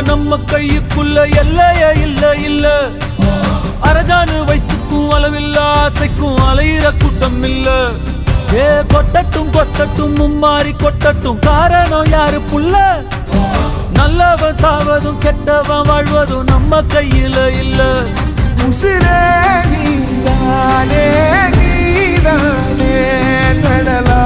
நம்ம கையுக்குள்ள எல்லைய இல்ல இல்ல. அரஜானு வைத்துக்கும் அளவில்ல, ஆசைக்கும் அலையிற கூட்டம் இல்ல. ஏ கொட்டட்டும் கொட்டட்டும் மும்மாறி கொட்டட்டும், காரணம் யாரு புள்ள? நல்லவன் சாவதும் கெட்டவன் வாழ்வதும் நம்ம கையில இல்ல. உசிரே நீதானே நீதானே நடலா